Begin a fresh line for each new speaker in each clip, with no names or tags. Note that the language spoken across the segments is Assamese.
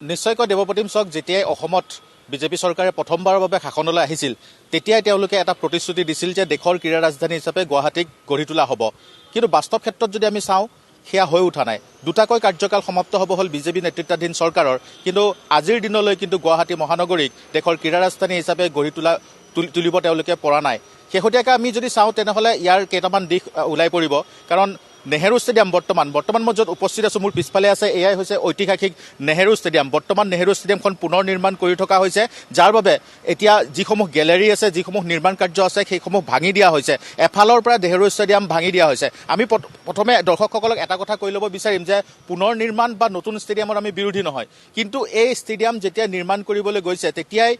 নিশ্চয়কৈ দেৱপ্ৰতিম চাওক, যেতিয়াই অসমত বিজেপি চৰকাৰে প্ৰথমবাৰৰ বাবে শাসনলৈ আহিছিল তেতিয়াই তেওঁলোকে এটা প্ৰতিশ্ৰুতি দিছিল যে দেশৰ ক্ৰীড়া ৰাজধানী হিচাপে গুৱাহাটীক গঢ়ি তোলা হ'ব। কিন্তু বাস্তৱ ক্ষেত্ৰত যদি আমি চাওঁ সেয়া হৈ উঠা নাই। দুটাকৈ কাৰ্যকাল সমাপ্ত হ'ব হ'ল বিজেপি নেতৃত্বাধীন চৰকাৰৰ, কিন্তু আজিৰ দিনলৈ কিন্তু গুৱাহাটী মহানগৰীক দেশৰ ক্ৰীড়া ৰাজধানী হিচাপে গঢ়ি তুলিব তেওঁলোকে পৰা নাই। শেহতীয়াকৈ আমি যদি চাওঁ তেনেহ'লে ইয়াৰ কেইটামান দিশ ওলাই পৰিব। কাৰণ নেহেৰু ষ্টেডিয়াম বৰ্তমান মই য'ত উপস্থিত আছোঁ, মোৰ পিছফালে আছে, এয়াই হৈছে ঐতিহাসিক নেহেৰু ষ্টেডিয়াম। বৰ্তমান নেহেৰু ষ্টেডিয়ামখন পুনৰ নিৰ্মাণ কৰি থকা হৈছে, যাৰ বাবে এতিয়া যিসমূহ গেলেৰী আছে, যিসমূহ নিৰ্মাণ কাৰ্য আছে, সেইসমূহ ভাঙি দিয়া হৈছে। এফালৰ পৰা নেহেৰু ষ্টেডিয়াম ভাঙি দিয়া হৈছে। আমি প্ৰথমে দৰ্শকসকলক এটা কথা কৈ ল'ব বিচাৰিম যে পুনৰ নিৰ্মাণ বা নতুন ষ্টেডিয়ামৰ আমি বিৰোধী নহয়, কিন্তু এই ষ্টেডিয়াম যেতিয়া নিৰ্মাণ কৰিবলৈ গৈছে তেতিয়াই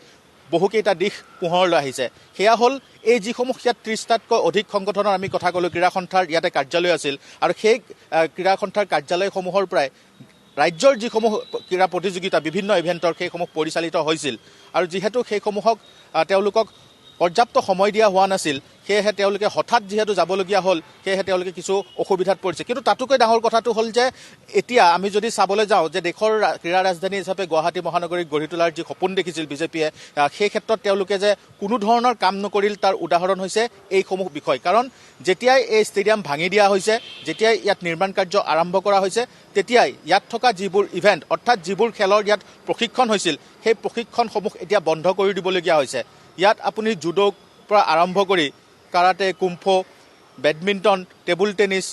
বহুকেইটা দিশ পোহৰলৈ আহিছে। সেয়া হ'ল এই যিসমূহ ইয়াত 30টাতকৈ অধিক সংগঠনৰ আমি কথা ক'লোঁ, ক্ৰীড়া সন্থাৰ ইয়াতে কাৰ্যালয় আছিল, আৰু সেই ক্ৰীড়া সন্থাৰ কাৰ্যালয়সমূহৰ পৰাই ৰাজ্যৰ যিসমূহ ক্ৰীড়া প্ৰতিযোগিতা বিভিন্ন ইভেণ্টৰ সেইসমূহ পৰিচালিত হৈছিল। আৰু যিহেতু সেইসমূহক তেওঁলোকক পৰ্যাপ্ত সময় দিয়া হোৱা নাছিল, সেয়েহে তেওঁলোকে হঠাৎ যিহেতু যাবলগীয়া হ'ল, সেয়েহে তেওঁলোকে কিছু অসুবিধাত পৰিছে। কিন্তু তাতোকৈ ডাঙৰ কথাটো হ'ল যে এতিয়া আমি যদি চাবলৈ যাওঁ যে দেশৰ ক্ৰীড়া ৰাজধানী হিচাপে গুৱাহাটী মহানগৰীক গঢ়ি তোলাৰ যি সপোন দেখিছিল বিজেপিয়ে, সেই ক্ষেত্ৰত তেওঁলোকে যে কোনো ধৰণৰ কাম নকৰিল তাৰ উদাহৰণ হৈছে এইসমূহ বিষয়। কাৰণ যেতিয়াই এই ষ্টেডিয়াম ভাঙি দিয়া হৈছে, যেতিয়াই ইয়াত নিৰ্মাণ কাৰ্য আৰম্ভ কৰা হৈছে, তেতিয়াই ইয়াত থকা যিবোৰ ইভেণ্ট, অৰ্থাৎ যিবোৰ খেলৰ ইয়াত প্ৰশিক্ষণ হৈছিল, সেই প্ৰশিক্ষণসমূহ এতিয়া বন্ধ কৰি দিবলগীয়া হৈছে। ইয়াত আপুনি জুডোৰ পৰা আৰম্ভ কৰি karate, kung fu, badminton, table tennis,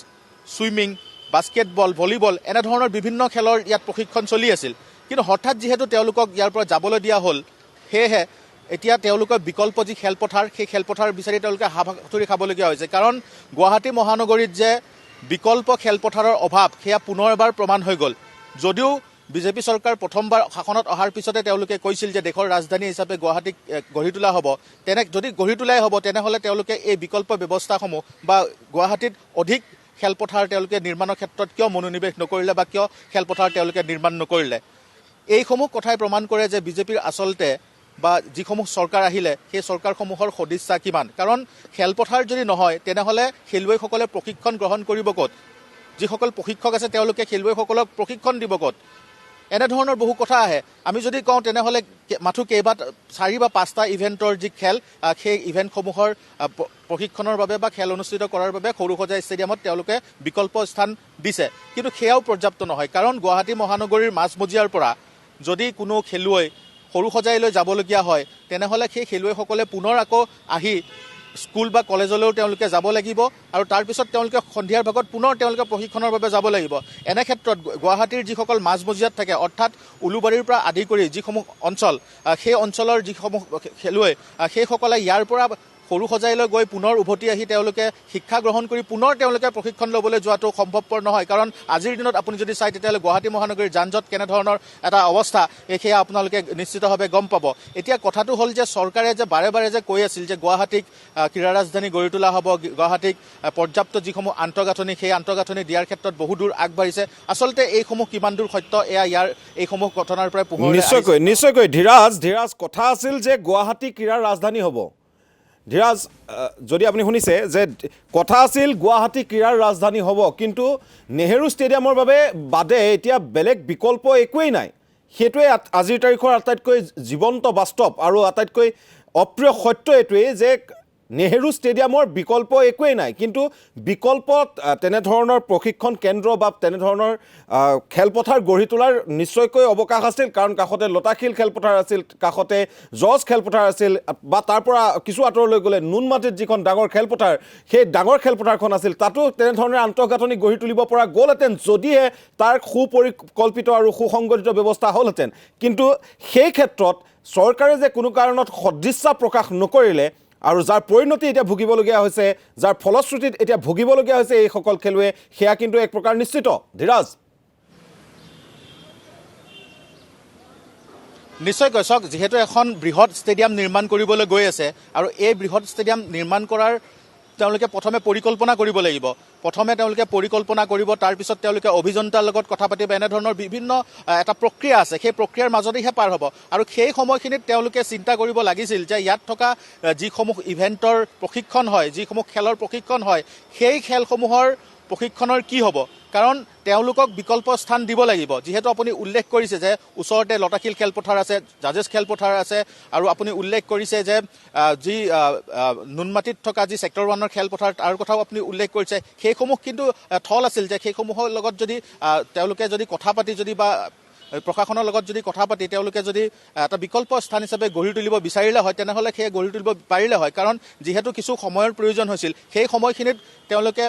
swimming, basketball, volleyball এনেধৰণৰ বিভিন্ন খেলৰ ইয়াত প্ৰশিক্ষণ চলি আছিল। কিন্তু হঠাৎ যিহেতু তেওঁলোকক ইয়াৰ পৰা যাবলৈ দিয়া হ'ল, সেয়েহে এতিয়া তেওঁলোকৰ বিকল্প যি খেলপথাৰ, সেই খেলপথাৰ বিচাৰি তেওঁলোকে হাবাথুৰি খাবলগীয়া হৈছে। কাৰণ গুৱাহাটী মহানগৰীত যে বিকল্প খেলপথাৰৰ অভাৱ সেয়া পুনৰ এবাৰ প্ৰমাণ হৈ গ'ল। যদিও বিজেপি চৰকাৰ প্ৰথমবাৰ শাসনত অহাৰ পিছতে তেওঁলোকে কৈছিল যে দেশৰ ৰাজধানী হিচাপে গুৱাহাটীক গঢ়ি তোলা হ'ব, যদি গঢ়ি তোলাই হ'ব তেনেহ'লে তেওঁলোকে এই বিকল্প ব্যৱস্থাসমূহ বা গুৱাহাটীত অধিক খেলপথাৰ তেওঁলোকে নিৰ্মাণৰ ক্ষেত্ৰত কিয় মনোনিৱেশ নকৰিলে বা কিয় খেলপথাৰ তেওঁলোকে নিৰ্মাণ নকৰিলে। এইসমূহ কথাই প্ৰমাণ কৰে যে বিজেপিৰ আচলতে বা যিসমূহ চৰকাৰ আহিলে সেই চৰকাৰসমূহৰ সদিচ্ছা কিমান। কাৰণ খেলপথাৰ যদি নহয় তেনেহ'লে খেলুৱৈসকলে প্ৰশিক্ষণ গ্ৰহণ কৰিব ক'ত? যিসকল প্ৰশিক্ষক আছে তেওঁলোকে খেলুৱৈসকলক প্ৰশিক্ষণ দিব ক'ত? এনেধৰণৰ বহু কথা আহে। আমি যদি কওঁ তেনেহ'লে মাথো 4 বা 5টা ইভেণ্টৰ যি খেল, সেই ইভেণ্টসমূহৰ প্ৰশিক্ষণৰ বাবে বা খেল অনুষ্ঠিত কৰাৰ বাবে সৰুসজাই ষ্টেডিয়ামত তেওঁলোকে বিকল্প স্থান দিছে, কিন্তু সেয়াও পৰ্যাপ্ত নহয়। কাৰণ গুৱাহাটী মহানগৰীৰ মাজমজিয়াৰ পৰা যদি কোনো খেলুৱৈ সৰুসজাইলৈ যাবলগীয়া হয় তেনেহ'লে সেই খেলুৱৈসকলে পুনৰ আকৌ আহি স্কুল বা কলেজলৈও তেওঁলোকে যাব লাগিব, আৰু তাৰপিছত তেওঁলোকে সন্ধিয়াৰ ভাগত পুনৰ তেওঁলোকে প্ৰশিক্ষণৰ বাবে যাব লাগিব। এনে ক্ষেত্ৰত গুৱাহাটীৰ যিসকল মাজমজিয়াত থাকে, অৰ্থাৎ উলুবাৰীৰ পৰা আদি কৰি যিসমূহ অঞ্চল, সেই অঞ্চলৰ যিসমূহ খেলুৱৈ, সেইসকলে ইয়াৰ পৰা সৰুসজাইলৈ গৈ পুনৰ উভতি আহি তেওঁলোকে শিক্ষা গ্ৰহণ কৰি পুনৰ তেওঁলোকে প্ৰশিক্ষণ ল'বলৈ যোৱাটো সম্ভৱপৰ নহয়। কাৰণ আজিৰ দিনত আপুনি যদি চায় তেতিয়াহ'লে গুৱাহাটী মহানগৰীৰ যান জঁট কেনেধৰণৰ এটা অৱস্থা, সেয়া আপোনালোকে নিশ্চিতভাৱে গম পাব। এতিয়া কথাটো হ'ল যে চৰকাৰে যে বাৰে বাৰে যে কৈ আছিল যে গুৱাহাটীক ক্ৰীড়া ৰাজধানী গঢ়ি তোলা হ'ব, গুৱাহাটীক পৰ্যাপ্ত যিসমূহ আন্তঃগাঁথনি, সেই আন্তঃগাঁথনি দিয়াৰ ক্ষেত্ৰত বহু দূৰ আগবাঢ়িছে। আচলতে এইসমূহ কিমান দূৰ সত্য এয়া ইয়াৰ এইসমূহ ঘটনাৰ পৰাই পোহৰ
নিশ্চয়কৈ ধীৰাজ কথা আছিল যে গুৱাহাটী ক্ৰীড়াৰ ৰাজধানী হ'ব। ধীৰাজ, যদি আপুনি শুনিছে যে কথা আছিল গুৱাহাটী ক্ৰীড়াৰ ৰাজধানী হ'ব, কিন্তু নেহেৰু ষ্টেডিয়ামৰ বাবে বাদে এতিয়া বেলেগ বিকল্প একোৱেই নাই। সেইটোৱে আজিৰ তাৰিখৰ আটাইতকৈ জীৱন্ত বাস্তৱ আৰু আটাইতকৈ অপ্ৰিয় সত্য এইটোৱেই যে নেহেৰু ষ্টেডিয়ামৰ বিকল্প একোৱেই নাই। কিন্তু বিকল্প তেনেধৰণৰ প্ৰশিক্ষণ কেন্দ্ৰ বা তেনেধৰণৰ খেলপথাৰ গঢ়ি তোলাৰ নিশ্চয়কৈ অৱকাশ আছিল। কাৰণ কাষতে লতাশিল খেলপথাৰ আছিল, কাষতে জজ খেলপথাৰ আছিল, বা তাৰ পৰা কিছু আঁতৰলৈ গ'লে নুনমাটিত যিখন ডাঙৰ খেলপথাৰ, সেই ডাঙৰ খেলপথাৰখন আছিল। তাতো তেনেধৰণে আন্তঃগাঁথনি গঢ়ি তুলিব পৰা গ'লহেঁতেন যদিহে তাৰ সুপৰিকল্পিত আৰু সুসংগঠিত ব্যৱস্থা হ'লহেঁতেন। কিন্তু সেই ক্ষেত্ৰত চৰকাৰে যে কোনো কাৰণত সদিচ্ছা প্ৰকাশ নকৰিলে, আৰু যাৰ পৰিণতি এতিয়া ভুগিবলগীয়া হৈছে, যাৰ ফলশ্ৰুতিত এতিয়া ভুগিবলগীয়া হৈছে এইসকল খেলুৱৈ, সেয়া কিন্তু এক প্ৰকাৰ নিশ্চিত। ধীৰাজ,
নিশ্চয়কৈ চাওক, যিহেতু এখন বৃহৎ ষ্টেডিয়াম নিৰ্মাণ কৰিবলৈ গৈ আছে, আৰু এই বৃহৎ ষ্টেডিয়াম নিৰ্মাণ কৰাৰ তেওঁলোকে প্ৰথমে পৰিকল্পনা কৰিব লাগিব। তেওঁলোকে পৰিকল্পনা কৰিব, তাৰপিছত তেওঁলোকে অভিযন্তাৰ লগত কথা পাতিব। এনেধৰণৰ বিভিন্ন এটা প্ৰক্ৰিয়া আছে, সেই প্ৰক্ৰিয়াৰ মাজতেহে পাৰ হ'ব। আৰু সেই সময়খিনিত তেওঁলোকে চিন্তা কৰিব লাগিছিল যে ইয়াত থকা যিসমূহ ইভেণ্টৰ প্ৰশিক্ষণ হয়, যিসমূহ খেলৰ প্ৰশিক্ষণ হয়, সেই খেলসমূহৰ প্ৰশিক্ষণৰ কি হ'ব কাৰণ তেওঁলোকক বিকল্প স্থান দিব লাগিব যিহেতু আপুনি উল্লেখ কৰিছে যে ওচৰতে লতাশিল খেলপথাৰ আছে জাজেছ খেলপথাৰ আছে আৰু আপুনি উল্লেখ কৰিছে যে যি নুনমাটিত থকা যি ছেক্টৰ 1ৰ খেলপথাৰ তাৰ কথাও আপুনি উল্লেখ কৰিছে সেইসমূহ কিন্তু থল আছিল যে সেইসমূহৰ লগত যদি তেওঁলোকে যদি কথা পাতি যদি বা প্ৰশাসনৰ লগত যদি কথা পাতি তেওঁলোকে যদি এটা বিকল্প স্থান হিচাপে গঢ়ি তুলিব বিচাৰিলে হয় তেনেহ'লে সেয়া গঢ়ি তুলিব পাৰিলে হয় কাৰণ যিহেতু কিছু সময়ৰ প্ৰয়োজন হৈছিল সেই সময়খিনিত তেওঁলোকে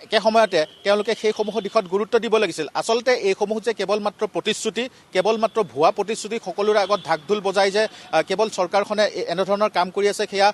একে সময়তে তেওঁলোকে সেইসমূহৰ দিশত গুৰুত্ব দিব লাগিছিল আচলতে এইসমূহ যে কেৱল মাত্ৰ প্ৰতিশ্ৰুতি কেৱল মাত্ৰ ভুৱা প্ৰতিশ্ৰুতি সকলোৰে আগত ঢাক ঢোল বজাই যে কেৱল চৰকাৰখনে এনেধৰণৰ কাম কৰি আছে সেয়া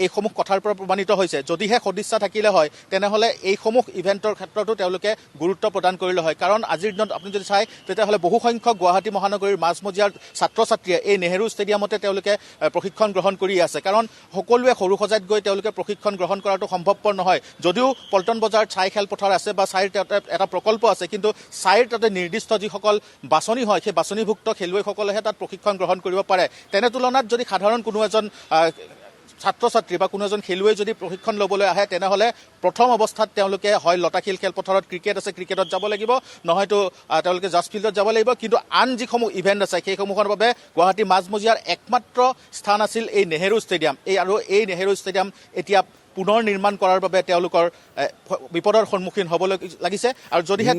এইসমূহ কথাৰ পৰা প্ৰমাণিত হৈছে যদিহে সদিচ্ছা থাকিলে হয় তেনেহ'লে এইসমূহ ইভেণ্টৰ ক্ষেত্ৰতো তেওঁলোকে গুৰুত্ব প্ৰদান কৰিলে হয় কাৰণ আজিৰ দিনত আপুনি যদি চাই তেতিয়াহ'লে বহু সংখ্যক গুৱাহাটী মহানগৰীৰ মাজমজিয়াৰ ছাত্ৰ ছাত্ৰীয়ে এই নেহেৰু ষ্টেডিয়ামতে তেওঁলোকে প্ৰশিক্ষণ গ্ৰহণ কৰি আছে কাৰণ সকলোৱে সৰু সজাইত গৈ তেওঁলোকে প্ৰশিক্ষণ গ্ৰহণ কৰাটো সম্ভৱপৰ নহয় যদিও পল্টন বজাৰত ছাই খেলপথাৰ আছে বা ছাইৰ এটা প্ৰকল্প আছে কিন্তু ছাইৰ তাতে নিৰ্দিষ্ট যিসকল বাছনি হয় সেই বাছনিভুক্ত খেলুৱৈসকলেহে তাত প্ৰশিক্ষণ গ্ৰহণ কৰিব পাৰে তেনে তুলনাত যদি সাধাৰণ কোনো এজন ছাত্ৰ ছাত্ৰী বা কোনো এজন খেলুৱৈ যদি প্ৰশিক্ষণ ল'বলৈ আহে তেনেহ'লে প্ৰথম অৱস্থাত তেওঁলোকে হয় লতাশিল খেলপথাৰত ক্ৰিকেট আছে ক্ৰিকেটত যাব লাগিব নহয়তো তেওঁলোকে জাজ ফিল্ডত যাব লাগিব কিন্তু আন যিসমূহ ইভেণ্ট আছে সেইসমূহৰ বাবে গুৱাহাটী মাজমজিয়াৰ একমাত্ৰ স্থান আছিল এই নেহেৰু ষ্টেডিয়াম আৰু এই নেহেৰু ষ্টেডিয়াম এতিয়া পুনৰ নিৰ্মাণ কৰাৰ বাবে তেওঁলোকৰ বিপদৰ সন্মুখীন হ'বলৈ লাগিছে আৰু যদিহে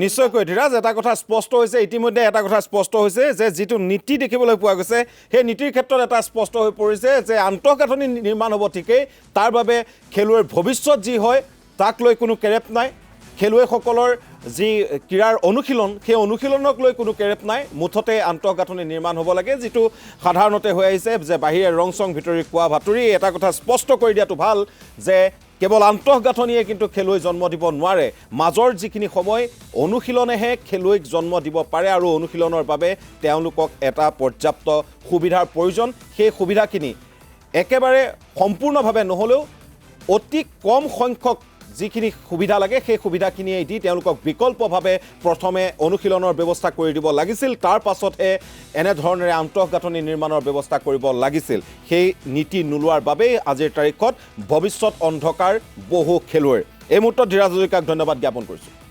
নিশ্চয়কৈ ধীৰাজ এটা কথা স্পষ্ট হৈছে ইতিমধ্যে এটা কথা স্পষ্ট হৈছে যে যিটো নীতি দেখিবলৈ পোৱা গৈছে সেই নীতিৰ ক্ষেত্ৰত এটা স্পষ্ট হৈ পৰিছে যে আন্তঃগাঁথনি নিৰ্মাণ হ'ব ঠিকেই তাৰ বাবে খেলুৱৈৰ ভৱিষ্যত যি হয় তাক লৈ কোনো কেৰেপ নাই খেলুৱৈসকলৰ যি ক্ৰীড়াৰ অনুশীলন সেই অনুশীলনক লৈ কোনো কেৰেপ নাই মুঠতে আন্তঃগাঁথনি নিৰ্মাণ হ'ব লাগে যিটো সাধাৰণতে হৈ আহিছে যে বাহিৰে ৰং চং ভিতৰি কোৱা ভাতুৰি এটা কথা স্পষ্ট কৰি দিয়াটো ভাল যে কেৱল আন্তঃগাঁথনিয়ে কিন্তু খেলুৱৈ জন্ম দিব নোৱাৰে মাজৰ যিখিনি সময় অনুশীলনেহে খেলুৱৈক জন্ম দিব পাৰে আৰু অনুশীলনৰ বাবে তেওঁলোকক এটা পৰ্যাপ্ত সুবিধাৰ প্ৰয়োজন সেই সুবিধাখিনি একেবাৰে সম্পূৰ্ণভাৱে নহ'লেও অতি কম সংখ্যক যিখিনি সুবিধা লাগে সেই সুবিধাখিনিয়ে দি তেওঁলোকক বিকল্পভাৱে প্ৰথমে অনুশীলনৰ ব্যৱস্থা কৰি দিব লাগিছিল তাৰ পাছতহে এনেধৰণেৰে আন্তঃগাঁথনি নিৰ্মাণৰ ব্যৱস্থা কৰিব লাগিছিল সেই নীতি নোলোৱাৰ বাবেই আজিৰ তাৰিখত ভৱিষ্যত অন্ধকাৰ বহু খেলুৱৈৰ এই মুহূৰ্তত ধীৰাজ হাজৰিকাক ধন্যবাদ জ্ঞাপন কৰিছোঁ